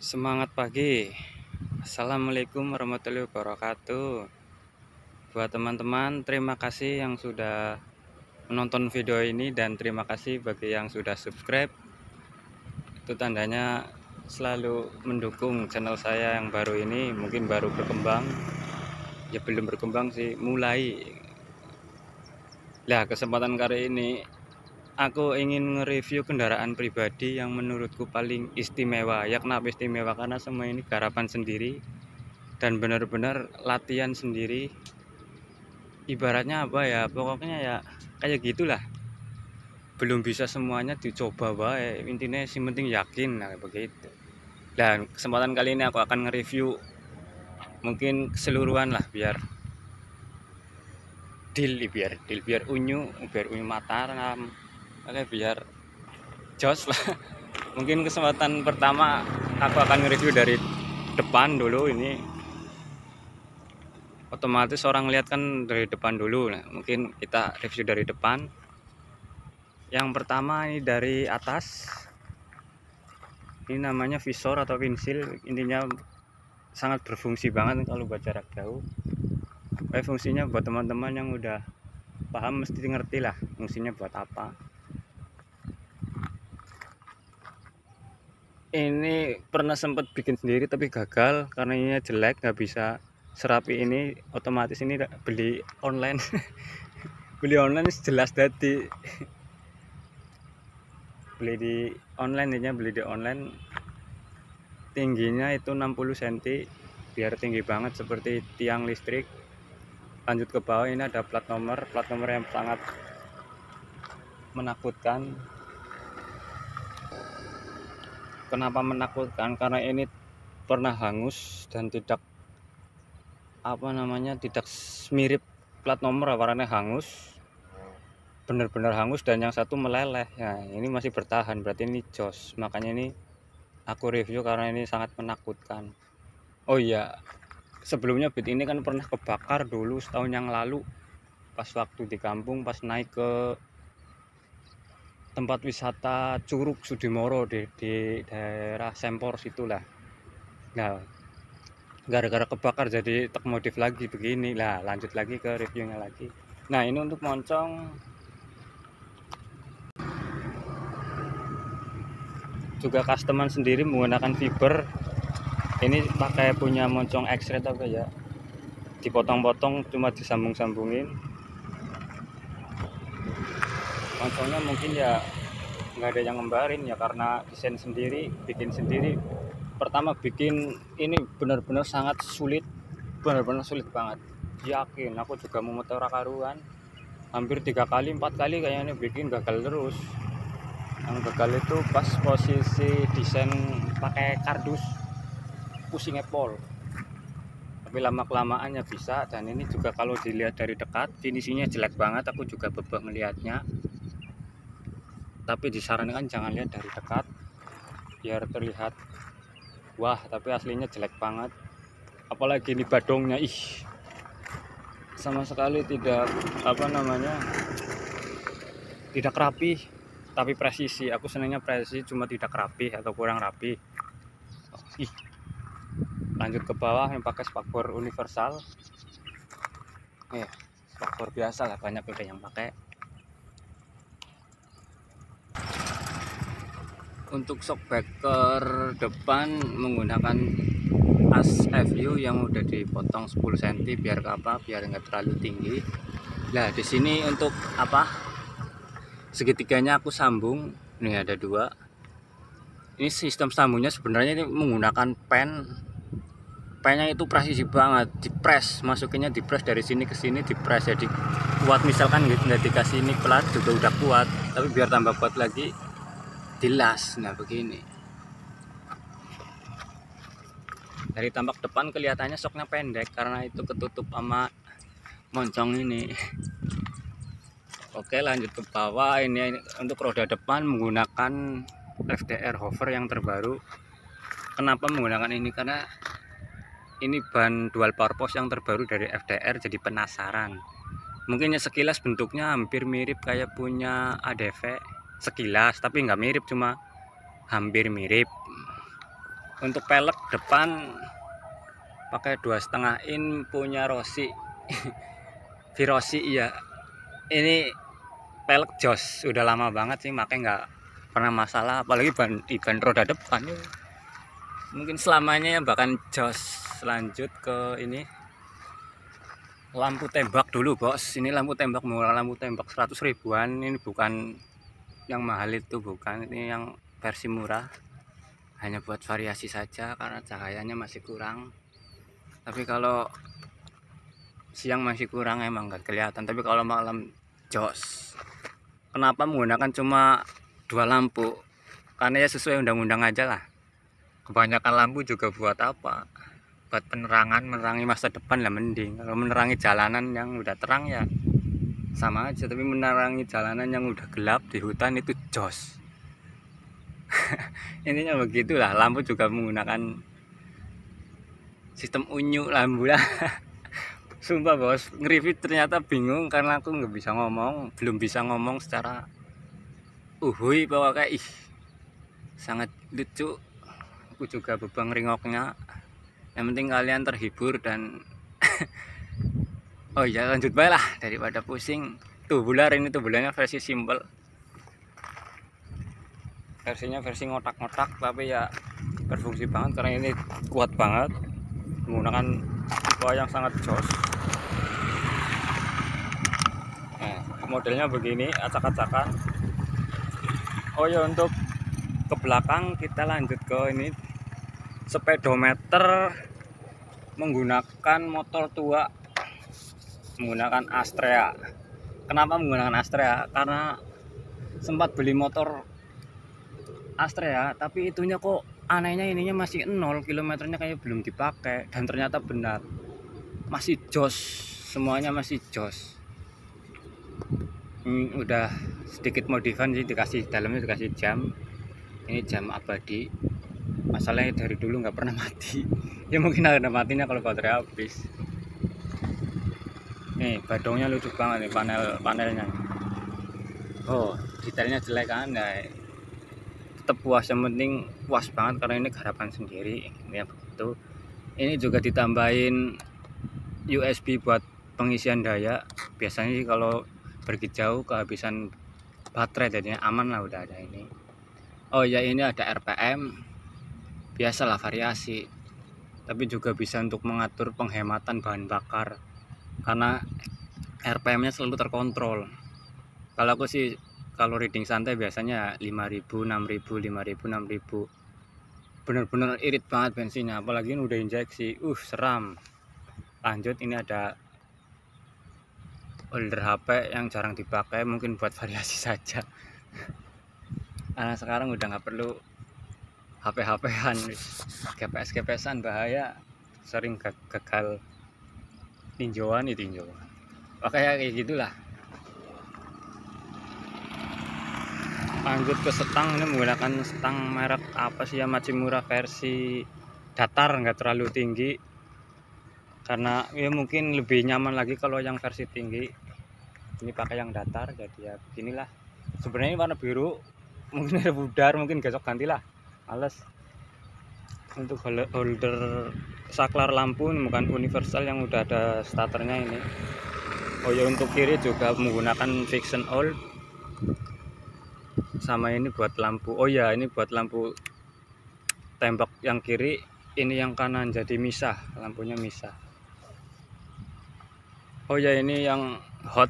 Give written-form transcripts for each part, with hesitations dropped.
Semangat pagi. Assalamualaikum warahmatullahi wabarakatuh. Buat teman-teman, terima kasih yang sudah menonton video ini dan terima kasih bagi yang sudah subscribe. Itu tandanya selalu mendukung channel saya yang baru ini, mungkin baru berkembang. Ya belum berkembang sih, mulai. Nah, kesempatan kali ini aku ingin nge-review kendaraan pribadi yang menurutku paling istimewa. Ya kenapa istimewa? Karena semua ini garapan sendiri dan benar-benar latihan sendiri. Ibaratnya apa ya, pokoknya ya kayak gitulah, belum bisa semuanya dicoba baik, intinya sih penting yakin, nah begitu. Dan kesempatan kali ini aku akan nge-review mungkin keseluruhan lah, biar biar unyu Mataram, oke, biar jos lah. Mungkin kesempatan pertama aku akan nge-review dari depan dulu. Ini otomatis orang lihat kan dari depan dulu, nah mungkin kita review dari depan. Yang pertama ini dari atas, ini namanya visor atau windshield, intinya sangat berfungsi banget kalau buat jarak jauh. Fungsinya buat teman-teman yang udah paham mesti ngerti lah fungsinya buat apa. Ini pernah sempat bikin sendiri tapi gagal karena ini jelek, nggak bisa serapi ini. Otomatis ini beli online. Beli online jelas tadi. Beli di online, tingginya itu 60 cm, biar tinggi banget seperti tiang listrik. Lanjut ke bawah, ini ada plat nomor yang sangat menakutkan. Kenapa menakutkan? Karena ini pernah hangus dan tidak tidak mirip plat nomor, warnanya hangus, benar-benar hangus, dan yang satu meleleh. Ya, ini masih bertahan, berarti ini jos. Makanya ini aku review karena ini sangat menakutkan. Oh iya, sebelumnya Beat ini kan pernah kebakar dulu setahun yang lalu, pas waktu di kampung, pas naik ke tempat wisata Curug Sudimoro di daerah Sempor situlah. Nah, gara-gara kebakar jadi tak modif lagi begini lah. Lanjut lagi ke reviewnya lagi. Nah, ini untuk moncong juga customer sendiri menggunakan fiber. Ini pakai punya moncong X-ray apa ya, dipotong-potong cuma disambung-sambungin. Moncongnya mungkin ya nggak ada yang ngembarin ya, karena desain sendiri, bikin sendiri. Pertama bikin ini benar-benar sangat sulit, benar-benar sulit banget. Yakin aku juga mau motor karuan, hampir 3 kali 4 kali kayaknya bikin gagal terus. Yang gagal itu pas posisi desain pakai kardus, pusing epol. Tapi lama kelamaannya bisa. Dan ini juga kalau dilihat dari dekat finishingnya jelek banget, aku juga bebek melihatnya. Tapi disarankan jangan lihat dari dekat, biar terlihat wah, tapi aslinya jelek banget. Apalagi ini badongnya, sama sekali tidak tidak rapi, tapi presisi. Aku senangnya presisi, cuma tidak rapi atau kurang rapi. Lanjut ke bawah, yang pakai spakbor universal. Spakbor biasa lah, banyak udah yang pakai. Untuk shockbreaker depan menggunakan as FU yang udah dipotong 10 cm, biar nggak terlalu tinggi. Nah, di sini untuk segitiganya aku sambung. Ini ada 2. Ini sistem sambungnya sebenarnya ini menggunakan pennya itu presisi banget, dipres, masukinnya dipres dari sini ke sini, dipres jadi kuat. Misalkan nggak dikasih ini plat juga udah kuat, tapi biar tambah kuat lagi dilas. Nah begini, dari tampak depan kelihatannya soknya pendek karena itu ketutup sama moncong ini. Oke, lanjut ke bawah. Ini untuk roda depan menggunakan FDR hover yang terbaru. Kenapa menggunakan ini? Karena ini ban dual purpose yang terbaru dari FDR, jadi penasaran. Mungkin sekilas bentuknya hampir mirip kayak punya ADV sekilas, tapi nggak mirip, cuma hampir mirip. Untuk pelek depan pakai 2,5 in punya Rossi. Virosi ya. Ini pelek jos, udah lama banget sih, makanya nggak pernah masalah, apalagi ban roda depan ya. Mungkin selamanya ya bahkan jos. Lanjut ke ini lampu tembak dulu bos. Ini lampu tembak murah, lampu tembak 100 ribuan. Ini bukan yang mahal itu, bukan, ini yang versi murah, hanya buat variasi saja karena cahayanya masih kurang. Tapi kalau siang masih kurang, emang nggak kelihatan, tapi kalau malam jos. Kenapa menggunakan cuma 2 lampu? Karena ya sesuai undang-undang aja lah. Kebanyakan lampu juga buat apa? Buat penerangan, menerangi masa depan lah mending. Kalau menerangi jalanan yang udah terang ya sama aja, tapi menerangi jalanan yang udah gelap di hutan itu jos. Intinya begitulah, lampu juga menggunakan sistem unyu lampu lah. Sumpah bos, nge-review ternyata bingung karena aku nggak bisa ngomong, belum bisa ngomong secara uhui bahwa kayak sangat lucu. Aku juga bebang ringoknya. Yang penting kalian terhibur dan oh ya lanjut baik lah daripada pusing. Tubular, ini tubularnya versi simple. Versinya versi ngotak-ngotak, tapi ya berfungsi banget karena ini kuat banget. Menggunakan tipe yang sangat jos. Modelnya begini, acak-acakan. Oh ya, untuk ke belakang kita lanjut ke ini speedometer menggunakan motor tua, menggunakan Astrea. Kenapa menggunakan Astrea? Karena sempat beli motor Astrea, tapi itunya kok anehnya ininya masih 0, kilometernya kayak belum dipakai, dan ternyata benar masih jos, semuanya masih jos. Udah sedikit modifan sih, dikasih dalamnya, dikasih jam. Ini jam abadi, masalahnya dari dulu nggak pernah mati. Ya mungkin ada matinya kalau baterai habis. Nih badongnya lucu banget nih, panelnya. Oh detailnya jelek kan ya, tetap puas, yang penting puas banget karena ini garapan sendiri ya begitu. Ini juga ditambahin USB buat pengisian daya. Biasanya sih kalau pergi jauh kehabisan baterai, jadinya aman lah, udah ada ini. Oh ya, ini ada RPM, biasalah variasi, tapi juga bisa untuk mengatur penghematan bahan bakar karena RPM nya selalu terkontrol. Kalau aku sih kalau reading santai biasanya 5.000, 6.000, 5.000, 6.000. Bener-bener irit banget bensinnya, apalagi ini udah injeksi, seram. Lanjut, ini ada holder HP yang jarang dipakai, mungkin buat variasi saja. Karena sekarang udah nggak perlu HP-HPan, GPS-GPSan bahaya, sering gagal tinjauan. Makanya kayak gitulah. Lanjut ke setang, ini menggunakan setang merek apa sih ya, Machimura versi datar, nggak terlalu tinggi, karena ya mungkin lebih nyaman lagi kalau yang versi tinggi. Ini pakai yang datar, jadi ya beginilah. Sebenarnya warna biru, mungkin ada pudar, mungkin besok gantilah, males. Untuk holder saklar lampu ini bukan universal, yang udah ada starternya ini. Oh ya, untuk kiri juga menggunakan fiction all, sama ini buat lampu. Oh ya, ini buat lampu tembak yang kiri, ini yang kanan jadi misah, lampunya misah. Oh ya, ini yang hot,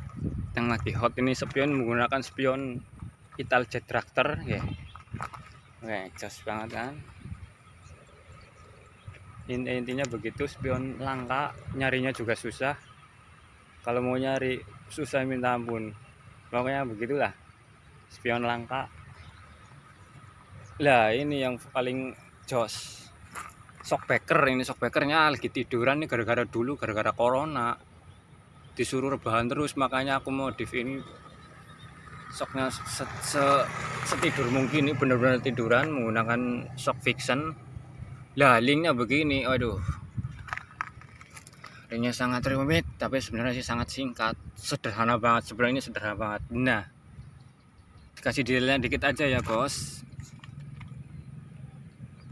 yang lagi hot ini spion, menggunakan spion Italjet Tractor ya. Oke, jos banget kan. Intinya begitu, spion langka, nyarinya juga susah. Kalau mau nyari susah minta ampun. Pokoknya begitulah, spion langka. Lah ini yang paling jos, shockbreaker. Ini shockbreakernya lagi tiduran nih, gara-gara corona disuruh rebahan terus, makanya aku modif ini shocknya setidur mungkin. Ini benar-benar tiduran menggunakan shock fiction. Lah linknya begini, aduh, linknya sangat rumit, tapi sebenarnya sih sangat singkat, sederhana banget. Sebenarnya ini sederhana banget. Nah, dikasih detailnya dikit aja ya bos.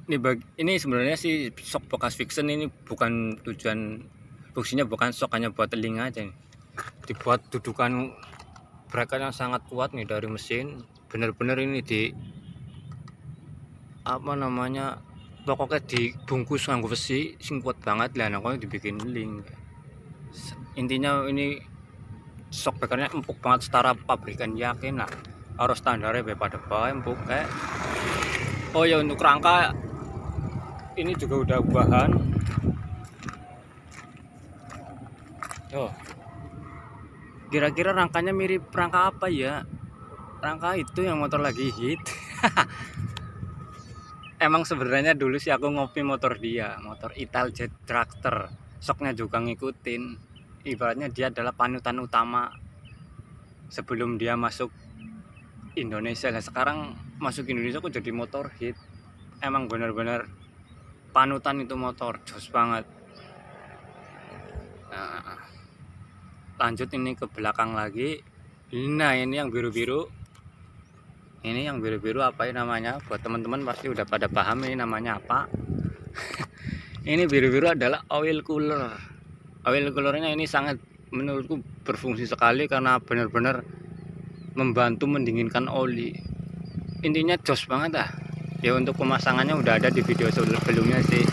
Ini sebenarnya sih sok bekas fiction, ini bukan tujuan, fungsinya bukan sok hanya buat telinga aja nih. Dibuat dudukan bracket yang sangat kuat nih dari mesin, bener-bener ini di apa namanya, pokoknya dibungkus nganggo besi sing kuat banget lah, nah dibikin link. Intinya ini shock breakernya empuk banget setara pabrikan, yakin lah harus standarnya pada empuk kayak. Oh ya, untuk rangka ini juga udah ubahan. Oh, kira-kira rangkanya mirip rangka apa ya? Rangka itu yang motor lagi hit. Emang sebenarnya dulu sih aku ngopi motor dia, motor Italjet Dragster. Shocknya juga ngikutin. Ibaratnya dia adalah panutan utama sebelum dia masuk Indonesia. Nah, sekarang masuk Indonesia kok jadi motor hit. Emang benar-benar panutan itu motor, jos banget. Nah, lanjut ini ke belakang lagi. Nah, ini yang biru-biru. Ini yang biru-biru apa ya namanya? Buat teman-teman pasti udah pada paham ini namanya apa. Ini biru-biru adalah oil cooler. Oil coolernya ini sangat menurutku berfungsi sekali karena benar-benar membantu mendinginkan oli. Intinya jos banget dah. Ya untuk pemasangannya udah ada di video sebelumnya sih.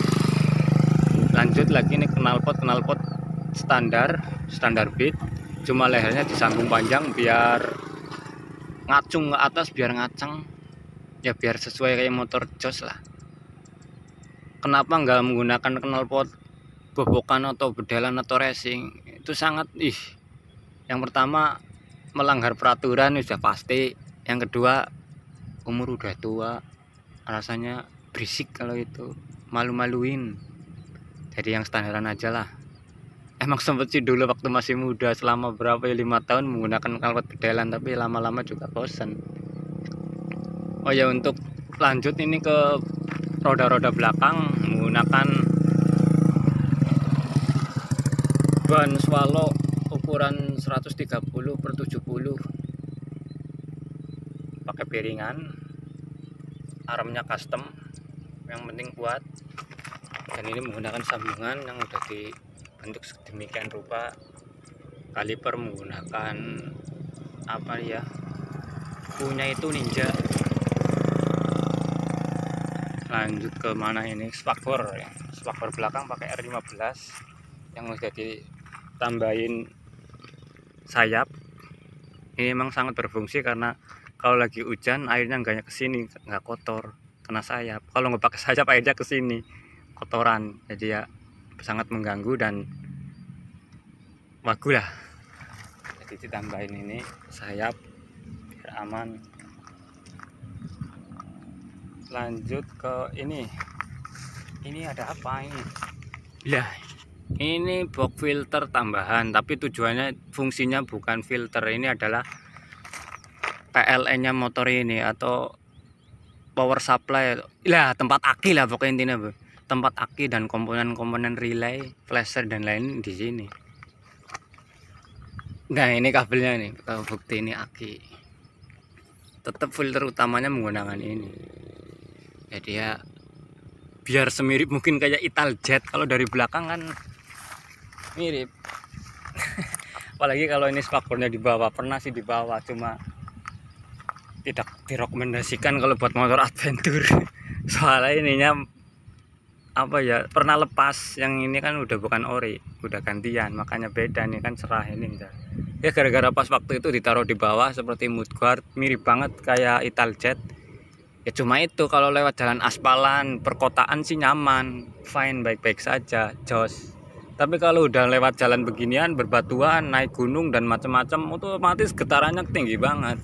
Lanjut lagi nih knalpot standar bit, cuma lehernya disambung panjang biar ngacung ke atas, biar ngaceng ya, biar sesuai kayak motor jos lah. Kenapa nggak menggunakan knalpot bobokan atau bedelan atau racing? Itu sangat yang pertama melanggar peraturan sudah pasti, yang kedua umur udah tua, rasanya berisik kalau itu, malu-maluin. Jadi yang standaran aja lah. Emang sempet sih dulu waktu masih muda selama berapa ya, 5 tahun menggunakan knalpot bedelan, tapi lama-lama juga bosen. Oh ya, untuk lanjut ini ke roda-roda belakang menggunakan ban Swallow ukuran 130/70, pakai piringan, armnya custom, yang penting kuat. Dan ini menggunakan sambungan yang udah dibentuk sedemikian rupa. Kaliper menggunakan apa ya, punya itu Ninja. Lanjut ke mana ini, spakbor ya. Spakbor belakang pakai R15 yang udah ditambahin sayap. Ini memang sangat berfungsi karena kalau lagi hujan airnya nggak kesini, nggak kotor kena sayap. Kalau nggak pakai sayap airnya kesini kotoran, jadi ya sangat mengganggu dan bagus lah. Jadi ditambahin ini sayap biar aman. Lanjut ke ini ada apa ini? Ya, ini box filter tambahan, tapi tujuannya fungsinya bukan filter, ini adalah PLN nya motor ini atau power supply lah, tempat aki lah pokoknya intinya, Bu. Tempat aki dan komponen-komponen relay, flasher dan lain di sini. Nah, ini kabelnya nih, kalau bukti ini aki. Tetap filter utamanya menggunakan ini. Jadi ya biar semirip mungkin kayak Italjet, kalau dari belakang kan mirip. Apalagi kalau ini spakbornya di bawah, pernah sih di bawah, cuma tidak direkomendasikan kalau buat motor adventure. Soalnya ininya apa ya, pernah lepas, yang ini kan udah bukan ori, udah gantian, makanya beda nih kan cerah ini ya, gara-gara pas waktu itu ditaruh di bawah seperti mudguard, mirip banget kayak Italjet. Ya cuma itu, kalau lewat jalan aspalan perkotaan sih nyaman, fine, baik-baik saja, jos. Tapi kalau udah lewat jalan beginian berbatuan, naik gunung dan macam-macam, otomatis getarannya tinggi banget.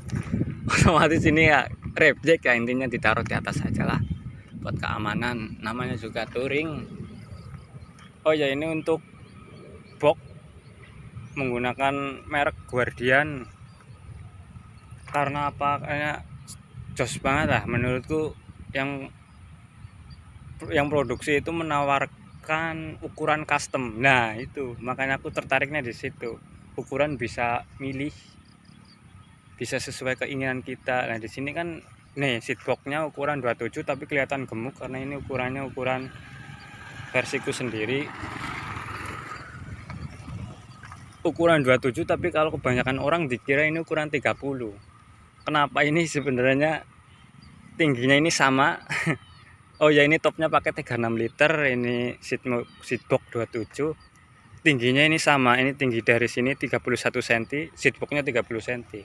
Otomatis ini ya reject ya, intinya ditaruh di atas aja lah buat keamanan, namanya juga touring. Oh ya, ini untuk box menggunakan merek Guardian. Karena apa? Karena jos banget lah menurutku, yang produksi itu menawarkan ukuran custom. Nah itu makanya aku tertariknya di situ, ukuran bisa milih, bisa sesuai keinginan kita. Nah di sini kan Nih seatboxnya ukuran 27 tapi kelihatan gemuk karena ini ukurannya ukuran versiku sendiri. Ukuran 27 tapi kalau kebanyakan orang dikira ini ukuran 30. Kenapa ini sebenarnya tingginya ini sama? Oh ya, ini topnya pakai 36 liter, ini seatbox 27. Tingginya ini sama, ini tinggi dari sini 31 cm, seatboxnya 30 cm.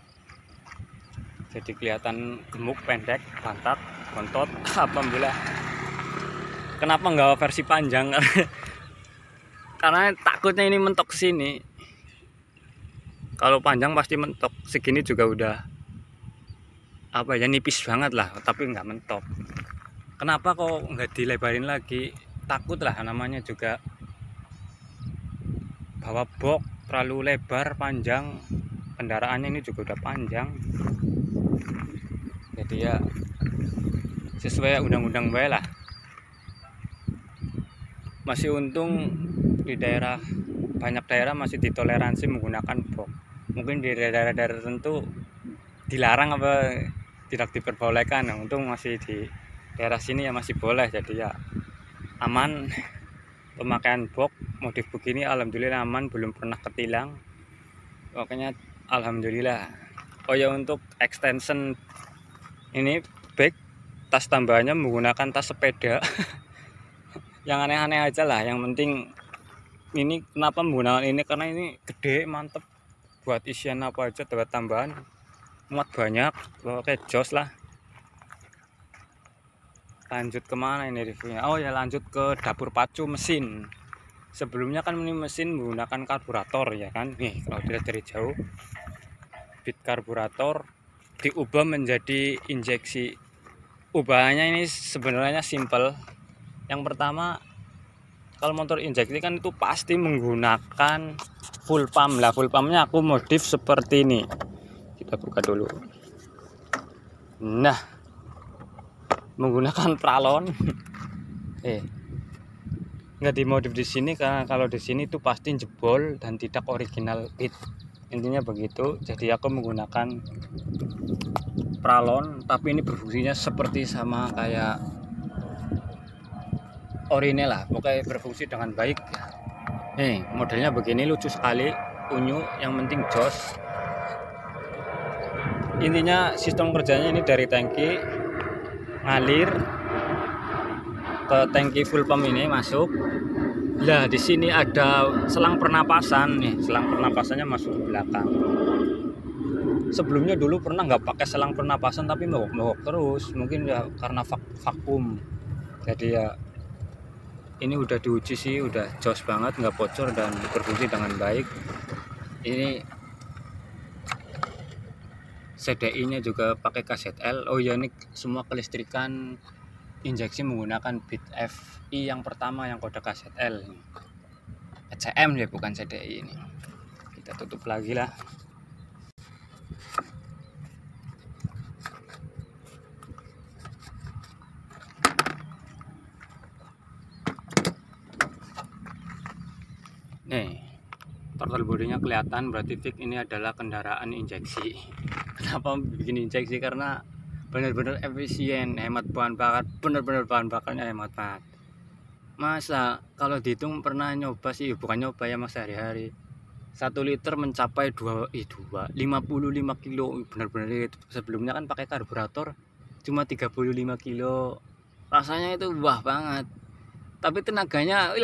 Jadi kelihatan gemuk, pendek, pantat, bontot. Alhamdulillah. Kenapa nggak versi panjang? Karena takutnya ini mentok ke sini. Kalau panjang pasti mentok, segini juga udah apa ya, nipis banget lah, tapi nggak mentok. Kenapa kok nggak dilebarin lagi? Takut lah, namanya juga bawa box terlalu lebar panjang, kendaraannya ini juga udah panjang. Jadi ya sesuai undang-undang bae lah. Masih untung di daerah, banyak daerah masih ditoleransi menggunakan box. Mungkin di daerah-daerah tertentu dilarang apa tidak diperbolehkan. Nah, untung masih di daerah sini ya masih boleh, jadi ya aman pemakaian box modif begini. Alhamdulillah aman, belum pernah ketilang. Pokoknya alhamdulillah. Oh ya, untuk extension ini bag, tas tambahannya menggunakan tas sepeda. Yang aneh-aneh aja lah, yang penting ini kenapa menggunakan ini, karena ini gede, mantep buat isian apa aja, buat tambahan muat banyak. Oke, jos lah. Lanjut kemana ini reviewnya? Oh ya, lanjut ke dapur pacu mesin. Sebelumnya kan ini mesin menggunakan karburator ya kan. Nih kalau dilihat dari jauh, bit karburator diubah menjadi injeksi. Ubahannya ini sebenarnya simple. Yang pertama, kalau motor injeksi kan itu pasti menggunakan full pump lah. Full pumpnya aku modif seperti ini. Kita buka dulu. Nah, menggunakan pralon. Nggak dimodif di sini, karena kalau di sini itu pasti jebol dan tidak original bit. Intinya begitu. Jadi aku menggunakan pralon, tapi ini berfungsinya seperti sama kayak orine lah, pokoknya berfungsi dengan baik. Modelnya begini, lucu sekali, unyu, yang penting jos. Intinya sistem kerjanya ini dari tangki ngalir ke tangki full pump ini masuk. Nah, di sini ada selang pernapasan nih, selang pernapasannya masuk ke belakang. Sebelumnya dulu pernah nggak pakai selang pernapasan tapi mogok terus, mungkin ya karena vakum. Jadi ya ini udah diuji sih, udah jos banget, nggak bocor dan berfungsi dengan baik. Ini CDI nya juga pakai KZL. Oh ya, ini semua kelistrikan injeksi menggunakan bit FI yang pertama yang kode KZL. ECM ya, bukan CDI ini. Kita tutup lagi lah. Nih, throttle bodinya kelihatan, berarti fix ini adalah kendaraan injeksi. Kenapa bikin injeksi? Karena benar-benar efisien, hemat bahan bakar, benar-benar bahan bakarnya hemat banget. Masa kalau dihitung pernah nyoba sih, bukan nyoba ya mas, sehari-hari 1 liter mencapai 55 kilo, benar-benar. Sebelumnya kan pakai karburator cuma 35 kilo, rasanya itu wah banget, tapi tenaganya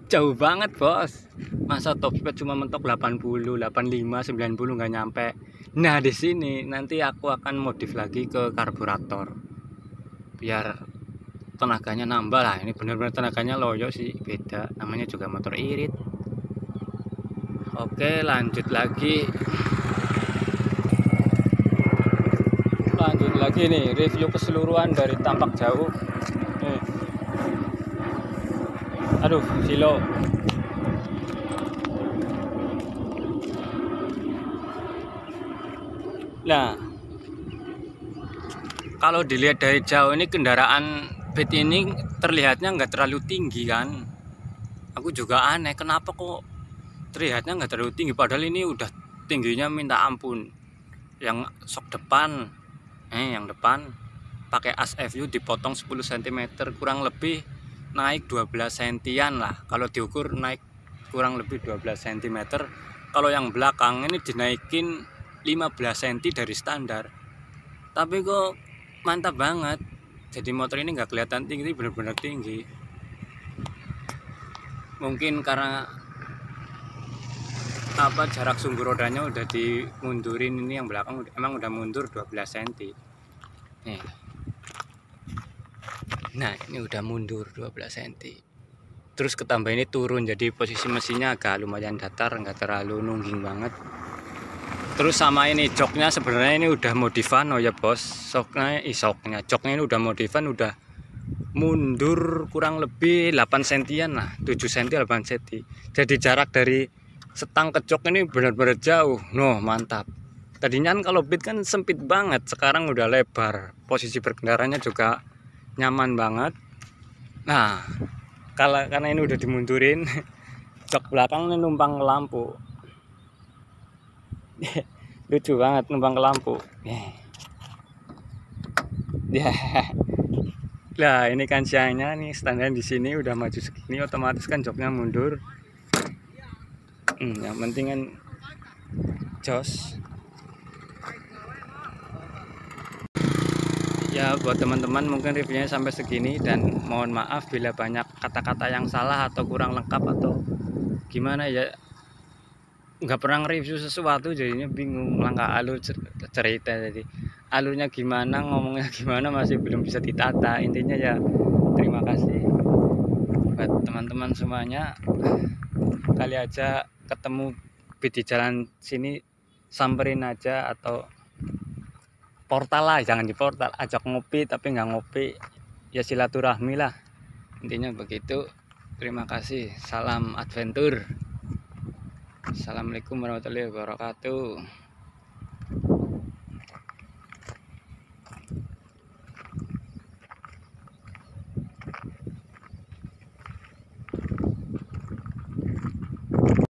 jauh banget bos. Masa top speed cuma mentok 80, 85, 90 nggak nyampe. Nah di sini nanti aku akan modif lagi ke karburator biar tenaganya nambah lah. Ini benar-benar tenaganya loyo sih, beda, namanya juga motor irit. Oke, lanjut lagi nih, review keseluruhan dari tampak jauh nih. Aduh, silo. Nah, kalau dilihat dari jauh ini kendaraan bit ini terlihatnya nggak terlalu tinggi kan. Aku juga aneh, kenapa kok terlihatnya nggak terlalu tinggi, padahal ini udah tingginya minta ampun. Yang sok depan Yang depan pakai as FU dipotong 10 cm, kurang lebih naik 12 sentian lah. Kalau diukur naik kurang lebih 12 cm. Kalau yang belakang ini dinaikin 15 cm dari standar. Tapi kok mantap banget. Jadi motor ini nggak kelihatan tinggi, benar-benar tinggi. Mungkin karena jarak sumbu rodanya udah dimundurin. Ini yang belakang emang udah mundur 12 cm. Nih. Nah, ini udah mundur 12 cm. Terus ketambah ini turun, jadi posisi mesinnya agak lumayan datar, nggak terlalu nungging banget. Terus sama ini joknya sebenarnya ini udah modifan, oh ya bos. Joknya ini udah modifan, udah mundur kurang lebih 8 sentian lah, 7 cm 8 cm. Jadi jarak dari setang ke jok ini benar-benar jauh. Noh, mantap. Tadinya kan kalau beat kan sempit banget, sekarang udah lebar. Posisi berkendaranya juga nyaman banget. Nah, karena ini udah dimundurin, jok belakang ini numpang ke lampu. Lucu banget numpang ke lampu. Ya. Lah, ini kan siangnya nih, standar di sini udah maju segini, otomatis kan joknya mundur. Yang penting kan jos. Ya, buat teman-teman mungkin reviewnya sampai segini, dan mohon maaf bila banyak kata-kata yang salah atau kurang lengkap atau gimana ya. Nggak pernah nge-review sesuatu jadinya bingung langkah alur cerita, jadi alurnya gimana, ngomongnya gimana masih belum bisa ditata. Intinya ya terima kasih buat teman-teman semuanya. Kali aja ketemu di jalan sini, samperin aja, atau portal lah, jangan di portal, ajak ngopi tapi nggak ngopi, ya silaturahmi lah, intinya begitu. Terima kasih, salam adventure. Assalamualaikum warahmatullahi wabarakatuh.